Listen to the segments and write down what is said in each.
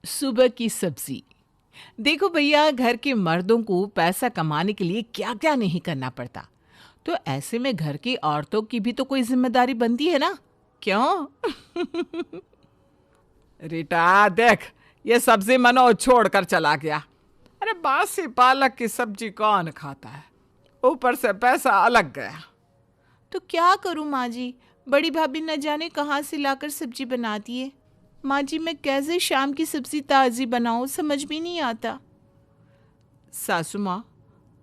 सुबह की सब्जी। देखो भैया, घर के मर्दों को पैसा कमाने के लिए क्या क्या नहीं करना पड़ता। तो ऐसे में घर की औरतों की भी तो कोई जिम्मेदारी बनती है ना, क्यों? रीटा देख, ये सब्जी मनोज छोड़ कर चला गया। अरे बासी पालक की सब्जी कौन खाता है, ऊपर से पैसा अलग गया। तो क्या करूं माँ जी, बड़ी भाभी न जाने कहाँ से लाकर सब्जी बनाती है। माँ जी, मैं कैसे शाम की सब्जी ताज़ी बनाऊं, समझ भी नहीं आता। सासू माँ,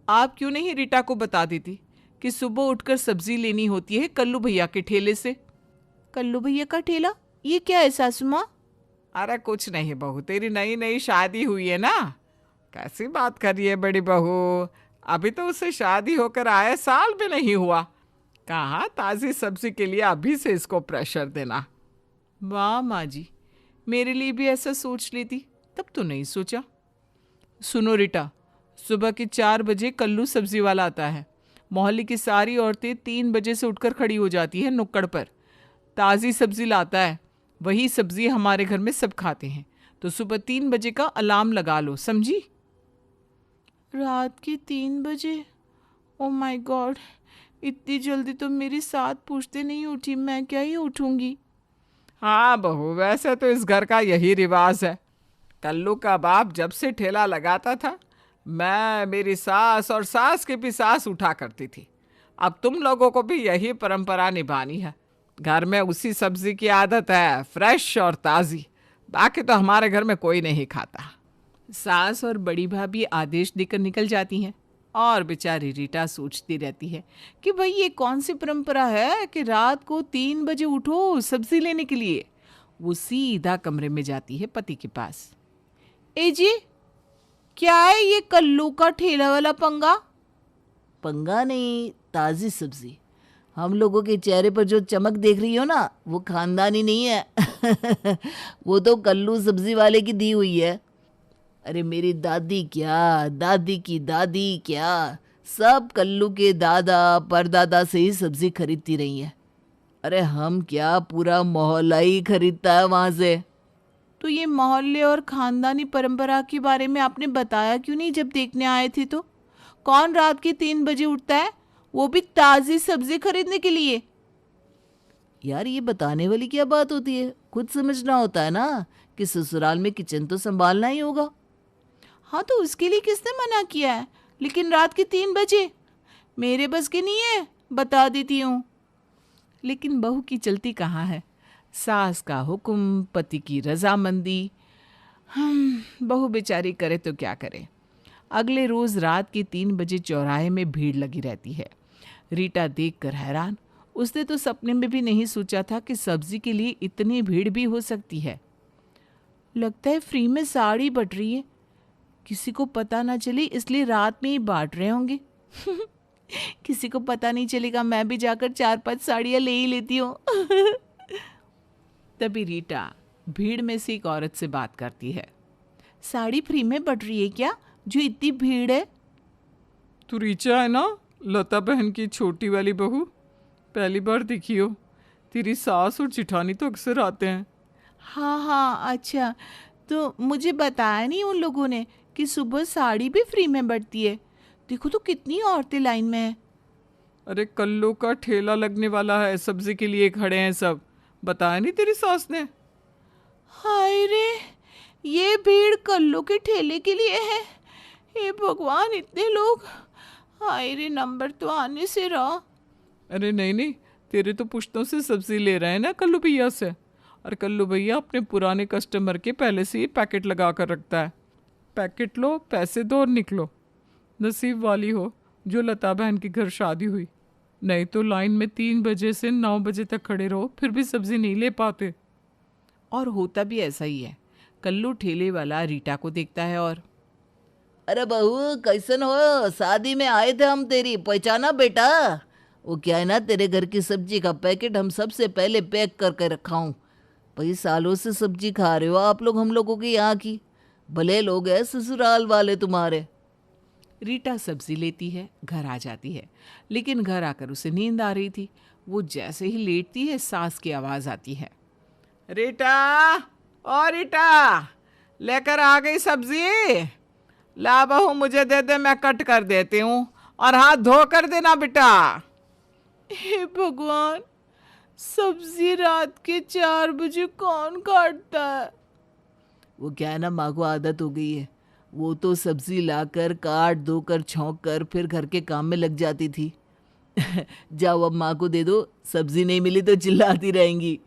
आप क्यों नहीं रीटा को बता देती कि सुबह उठकर सब्जी लेनी होती है कल्लू भैया के ठेले से। कल्लू भैया का ठेला? ये क्या है सासू माँ? अरे कुछ नहीं बहू, तेरी नई नई शादी हुई है ना। कैसी बात कर रही है बड़ी बहू, अभी तो उससे शादी होकर आए साल भी नहीं हुआ। कहाँ ताज़ी सब्जी के लिए अभी से इसको प्रेशर देना। वाह माँ जी, मेरे लिए भी ऐसा सोच लेती, तब तो नहीं सोचा। सुनो रीटा, सुबह के 4 बजे कल्लू सब्जी वाला आता है। मोहल्ले की सारी औरतें 3 बजे से उठकर खड़ी हो जाती है नुक्कड़ पर। ताज़ी सब्जी लाता है, वही सब्जी हमारे घर में सब खाते हैं। तो सुबह 3 बजे का अलार्म लगा लो, समझी? रात के 3 बजे? ओ माय गॉड, इतनी जल्दी तो मेरी साथ पूछते नहीं उठी, मैं क्या ही उठूंगी। हाँ बहू, वैसे तो इस घर का यही रिवाज है। कल्लू का बाप जब से ठेला लगाता था, मैं, मेरी सास और सास की भी सास उठा करती थी। अब तुम लोगों को भी यही परंपरा निभानी है। घर में उसी सब्जी की आदत है, फ्रेश और ताज़ी। बाकी तो हमारे घर में कोई नहीं खाता। सास और बड़ी भाभी आदेश देकर निकल जाती हैं और बेचारी रीटा सोचती रहती है कि भाई ये कौन सी परंपरा है कि रात को 3 बजे उठो सब्जी लेने के लिए। वो सीधा कमरे में जाती है पति के पास। ए जी, क्या है ये कल्लू का ठेला वाला पंगा? पंगा नहीं, ताज़ी सब्जी। हम लोगों के चेहरे पर जो चमक देख रही हो ना, वो खानदानी नहीं है। वो तो कल्लू सब्जी वाले की दी हुई है। अरे मेरी दादी क्या, दादी की दादी क्या, सब कल्लू के दादा परदादा से ही सब्जी खरीदती रही है। अरे हम क्या, पूरा मोहल्ला ही खरीदता है वहां से। तो ये मोहल्ले और खानदानी परंपरा के बारे में आपने बताया क्यों नहीं जब देखने आए थे? तो कौन रात के 3 बजे उठता है, वो भी ताज़ी सब्जी खरीदने के लिए? यार ये बताने वाली क्या बात होती है, खुद समझना होता है ना कि ससुराल में किचन तो संभालना ही होगा। हाँ, तो उसके लिए किसने मना किया है? लेकिन रात के 3 बजे मेरे बस की नहीं है, बता देती हूँ। लेकिन बहू की चलती कहाँ है, सास का हुक्म, पति की रजामंदी। बहू बेचारी करे तो क्या करे। अगले रोज रात के 3 बजे चौराहे में भीड़ लगी रहती है। रीटा देखकर हैरान, उसने तो सपने में भी नहीं सोचा था कि सब्जी के लिए इतनी भीड़ भी हो सकती है। लगता है फ्री में साड़ी बट रही है, किसी को पता ना चले इसलिए रात में ही बांट रहे होंगे। किसी को पता नहीं चलेगा, मैं भी जाकर 4-5 साड़ियाँ ले ही लेती हूँ। तभी रीटा भीड़ में से एक औरत से बात करती है। साड़ी फ्री में बट रही है क्या, जो इतनी भीड़ है? तू रीचा है ना, लता बहन की छोटी वाली बहू? पहली बार दिखी हो। तेरी सास और जिठानी तो अक्सर आते हैं। हाँ हाँ, अच्छा। तो मुझे बताया नहीं उन लोगों ने कि सुबह साड़ी भी फ्री में बटती है। देखो तो कितनी औरतें लाइन में हैं। अरे कल्लू का ठेला लगने वाला है, सब्जी के लिए खड़े हैं सब। बताया नहीं तेरी सास ने? हाय रे, ये भीड़ कल्लू के ठेले के लिए है। हे भगवान, इतने लोग! हाय रे, नंबर तो आने से रहा। अरे नहीं नहीं, तेरे तो पुश्तों से सब्जी ले रहे हैं ना कल्लू भैया से। और कल्लू भैया अपने पुराने कस्टमर के पहले से ही पैकेट लगा कर रखता है। पैकेट लो, पैसे दो और निकलो। नसीब वाली हो जो लता बहन के घर शादी हुई, नहीं तो लाइन में 3 बजे से 9 बजे तक खड़े रहो, फिर भी सब्जी नहीं ले पाते। और होता भी ऐसा ही है। कल्लू ठेले वाला रीटा को देखता है और, अरे बहू कैसन हो, शादी में आए थे हम, तेरी पहचाना बेटा? वो क्या है ना, तेरे घर की सब्जी का पैकेट हम सबसे पहले पैक करके रखा हूँ। भाई सालों से सब्जी खा रहे हो आप लोग हम लोगों के यहाँ की, भले लोग हैं ससुराल वाले तुम्हारे। रीटा सब्जी लेती है, घर आ जाती है। लेकिन घर आकर उसे नींद आ रही थी। वो जैसे ही लेटती है, सास की आवाज़ आती है। रीटा, ओ रीटा, लेकर आ गई सब्जी। ला बहू, मुझे दे दे, मैं कट कर देती हूँ, और हाथ धो कर देना बेटा। हे भगवान, सब्जी रात के 4 बजे कौन काटता है? वो क्या है ना, माँ को आदत हो गई है। वो तो सब्जी लाकर काट धोकर छौंक कर फिर घर के काम में लग जाती थी। जाओ अब माँ को दे दो, सब्जी नहीं मिली तो चिल्लाती रहेंगी।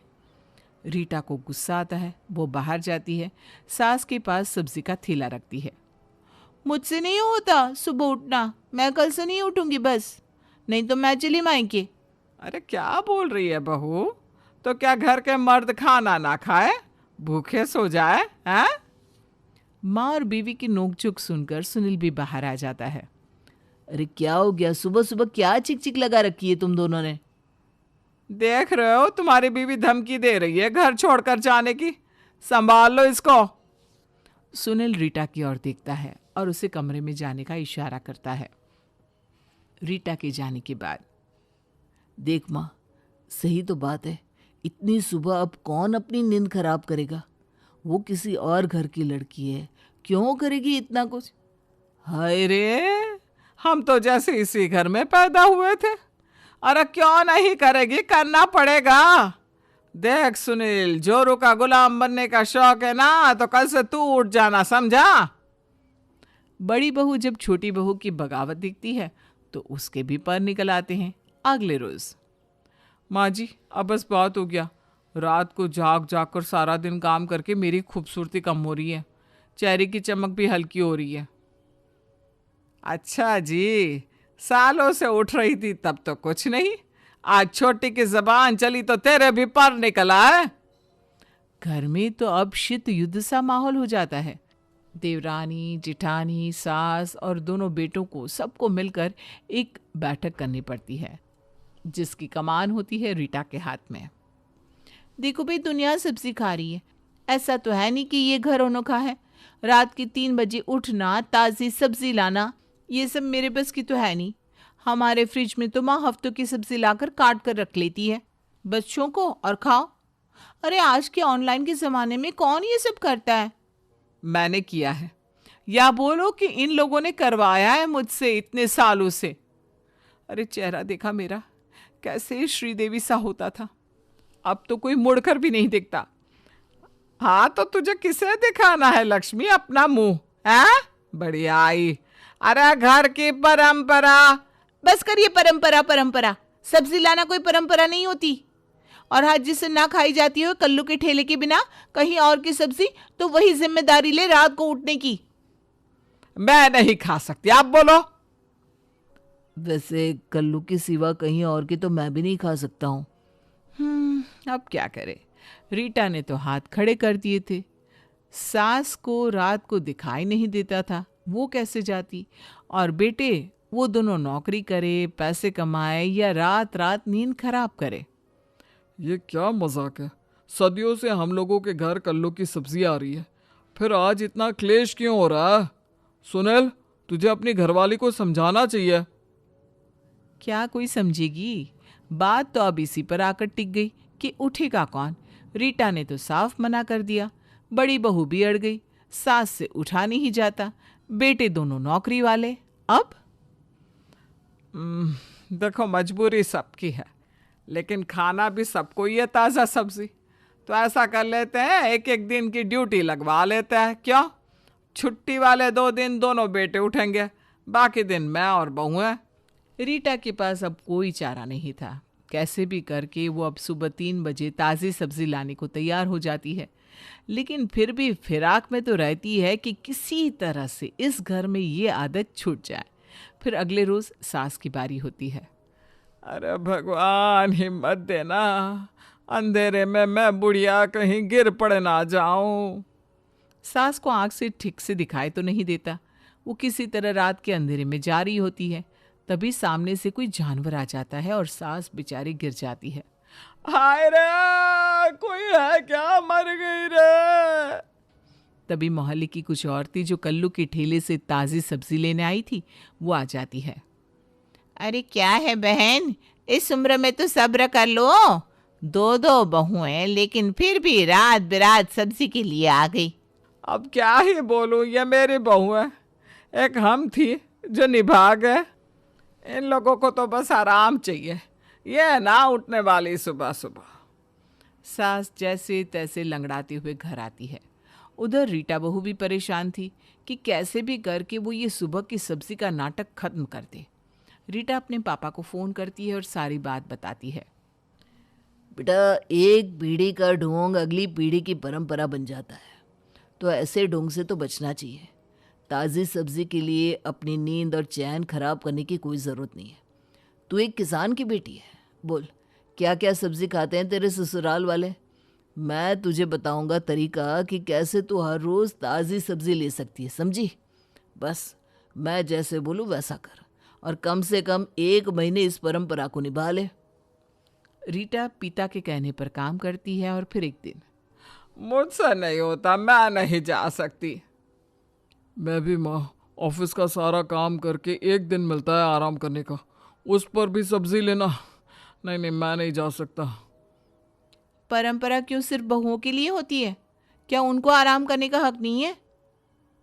रीटा को गुस्सा आता है। वो बाहर जाती है, सास के पास सब्जी का थैला रखती है। मुझसे नहीं होता सुबह उठना, मैं कल से नहीं उठूंगी बस, नहीं तो मैं चली मायके। अरे क्या बोल रही है बहू? तो क्या घर के मर्द खाना ना खाए, भूखे सो जाए हैं? माँ और बीवी की नोकझोंक सुनकर सुनील भी बाहर आ जाता है। अरे क्या हो गया, सुबह सुबह क्या चिक चिक लगा रखी है तुम दोनों ने? देख रहे हो, तुम्हारी बीवी धमकी दे रही है घर छोड़कर जाने की। संभाल लो इसको। सुनील रीटा की ओर देखता है और उसे कमरे में जाने का इशारा करता है। रीटा के जाने के बाद, देख माँ, सही तो बात है, इतनी सुबह अब कौन अपनी नींद खराब करेगा? वो किसी और घर की लड़की है, क्यों करेगी इतना कुछ? हाय रे, हम तो जैसे इसी घर में पैदा हुए थे। अरे क्यों नहीं करेगी, करना पड़ेगा। देख सुनील, जोरू का गुलाम बनने का शौक है ना, तो कल से तू उठ जाना, समझा? बड़ी बहू जब छोटी बहू की बगावत दिखती है तो उसके भी पर निकल आते हैं। अगले रोज, माँ जी, अब बस बहुत हो गया। रात को जाग जाग कर सारा दिन काम करके मेरी खूबसूरती कम हो रही है, चेहरे की चमक भी हल्की हो रही है। अच्छा जी, सालों से उठ रही थी तब तो कुछ नहीं, आज छोटी की जबान चली तो तेरे भी पर निकला है। घर में तो अब शीत युद्ध सा माहौल हो जाता है। देवरानी, जिठानी, सास और दोनों बेटों को सबको मिलकर एक बैठक करनी पड़ती है, जिसकी कमान होती है रीटा के हाथ में। देखो भाई, दुनिया सब्जी खा रही है, ऐसा तो है नहीं कि ये घर अनोखा है। रात के 3 बजे उठना, ताज़ी सब्जी लाना, ये सब मेरे बस की तो है नहीं। हमारे फ्रिज में तो माँ हफ्तों की सब्जी लाकर काट कर रख लेती है बच्चों को, और खाओ। अरे आज के ऑनलाइन के ज़माने में कौन ये सब करता है? मैंने किया है, या बोलो कि इन लोगों ने करवाया है मुझसे इतने सालों से। अरे चेहरा देखा मेरा, कैसे श्रीदेवी सा होता था, अब तो कोई मुड़कर भी नहीं दिखता। हाँ तो तुझे किसे दिखाना है लक्ष्मी अपना मुंह, है? बढ़िया आई। अरे घर की परंपरा। बस करिए परंपरा परंपरा, सब्जी लाना कोई परंपरा नहीं होती। और हाँ, जिससे ना खाई जाती हो कल्लू के ठेले के बिना कहीं और की सब्जी, तो वही जिम्मेदारी ले रात को उठने की। मैं नहीं खा सकती, आप बोलो। वैसे कल्लू के सिवा कहीं और के तो मैं भी नहीं खा सकता हूँ। अब क्या करे, रीटा ने तो हाथ खड़े कर दिए थे। सास को रात को दिखाई नहीं देता था, वो कैसे जाती? और बेटे, वो दोनों नौकरी करे, पैसे कमाए या रात रात नींद खराब करे। ये क्या मजाक है? सदियों से हम लोगों के घर कल्लू की सब्जी आ रही है, फिर आज इतना क्लेश क्यों हो रहा है? सुनील, तुझे अपनी घरवाली को समझाना चाहिए। क्या कोई समझेगी? बात तो अब इसी पर आकर टिक गई कि उठेगा कौन। रीटा ने तो साफ मना कर दिया, बड़ी बहू भी अड़ गई, सास से उठा नहीं जाता, बेटे दोनों नौकरी वाले। अब देखो, मजबूरी सबकी है, लेकिन खाना भी सबको ही है ताज़ा सब्जी। तो ऐसा कर लेते हैं, एक एक दिन की ड्यूटी लगवा लेते हैं, क्यों? छुट्टी वाले 2 दिन दोनों बेटे उठेंगे, बाकी दिन मैं और बहू हैं। रीटा के पास अब कोई चारा नहीं था। कैसे भी करके वो अब सुबह 3 बजे ताज़ी सब्जी लाने को तैयार हो जाती है, लेकिन फिर भी फिराक में तो रहती है कि किसी तरह से इस घर में ये आदत छूट जाए। फिर अगले रोज सास की बारी होती है। अरे भगवान, हिम्मत देना, अंधेरे में मैं बुढ़िया कहीं गिर पड़ ना जाऊं। सास को आंख से ठीक से दिखाई तो नहीं देता, वो किसी तरह रात के अंधेरे में जा रही होती है। तभी सामने से कोई जानवर आ जाता है और सास बेचारी गिर जाती है। हाय रे, कोई है क्या? मर गई रे। तभी मोहल्ले की कुछ औरतें जो कल्लू के ठेले से ताज़ी सब्जी लेने आई थी, वो आ जाती है। अरे क्या है बहन, इस उम्र में तो सब्र कर लो, 2 बहू हैं, लेकिन फिर भी रात बिरात सब्जी के लिए आ गई। अब क्या ही बोलूं, ये मेरी बहू है, एक हम थी जो निभा गए। इन लोगों को तो बस आराम चाहिए, ये ना उठने वाली सुबह सुबह। सास जैसे तैसे लंगड़ाते हुए घर आती है। उधर रीटा बहू भी परेशान थी कि कैसे भी करके वो ये सुबह की सब्जी का नाटक खत्म कर दे। रीटा अपने पापा को फ़ोन करती है और सारी बात बताती है। बेटा, एक पीढ़ी का ढोंग अगली पीढ़ी की परंपरा बन जाता है, तो ऐसे ढोंग से तो बचना चाहिए। ताज़ी सब्जी के लिए अपनी नींद और चैन खराब करने की कोई ज़रूरत नहीं है। तू एक किसान की बेटी है, बोल क्या क्या सब्जी खाते हैं तेरे ससुराल वाले? मैं तुझे बताऊंगा तरीका कि कैसे तू हर रोज़ ताज़ी सब्जी ले सकती है, समझी? बस मैं जैसे बोलूँ वैसा कर, और कम से कम 1 महीने इस परंपरा को निभा ले। रीटा पिता के कहने पर काम करती है और फिर एक दिन, मुझसे नहीं होता, मैं नहीं जा सकती। मैं भी माँ, ऑफिस का सारा काम करके एक दिन मिलता है आराम करने का, उस पर भी सब्जी लेना, नहीं, मैं नहीं जा सकता। परंपरा क्यों सिर्फ बहुओं के लिए होती है? क्या उनको आराम करने का हक नहीं है?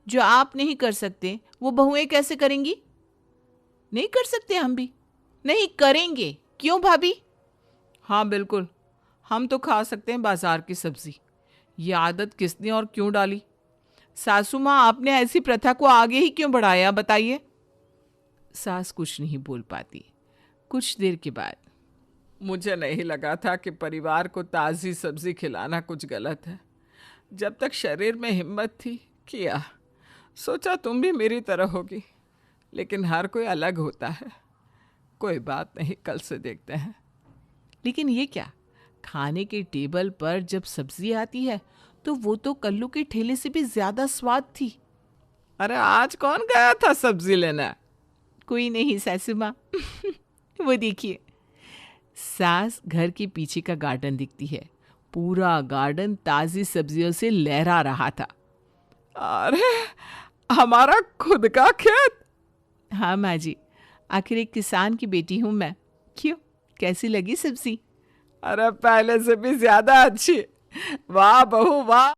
जो आप नहीं कर सकते वो बहुएं कैसे करेंगी? नहीं कर सकते हम भी? नहीं करेंगे। क्यों भाभी? हाँ बिल्कुल, हम तो खा सकते हैं बाजार की सब्जी। ये आदत किसने और क्यों डाली? सासू माँ, आपने ऐसी प्रथा को आगे ही क्यों बढ़ाया, बताइए। सास कुछ नहीं बोल पाती। कुछ देर के बाद, मुझे नहीं लगा था कि परिवार को ताज़ी सब्जी खिलाना कुछ गलत है। जब तक शरीर में हिम्मत थी किया, सोचा तुम भी मेरी तरह होगी, लेकिन हर कोई अलग होता है। कोई बात नहीं, कल से देखते हैं। लेकिन ये क्या, खाने के टेबल पर जब सब्जी आती है तो वो तो कल्लू के ठेले से भी ज्यादा स्वाद थी। अरे आज कौन गया था सब्जी लेना? कोई नहीं सासू माँ। वो देखिए, सास घर के पीछे का गार्डन दिखती है। पूरा गार्डन ताजी सब्जियों से लहरा रहा था। अरे हमारा खुद का खेत? हाँ माँ जी, आखिर एक किसान की बेटी हूँ मैं। क्यों, कैसी लगी सब्जी? अरे पहले से भी ज्यादा अच्छी। वाह बहू वाह।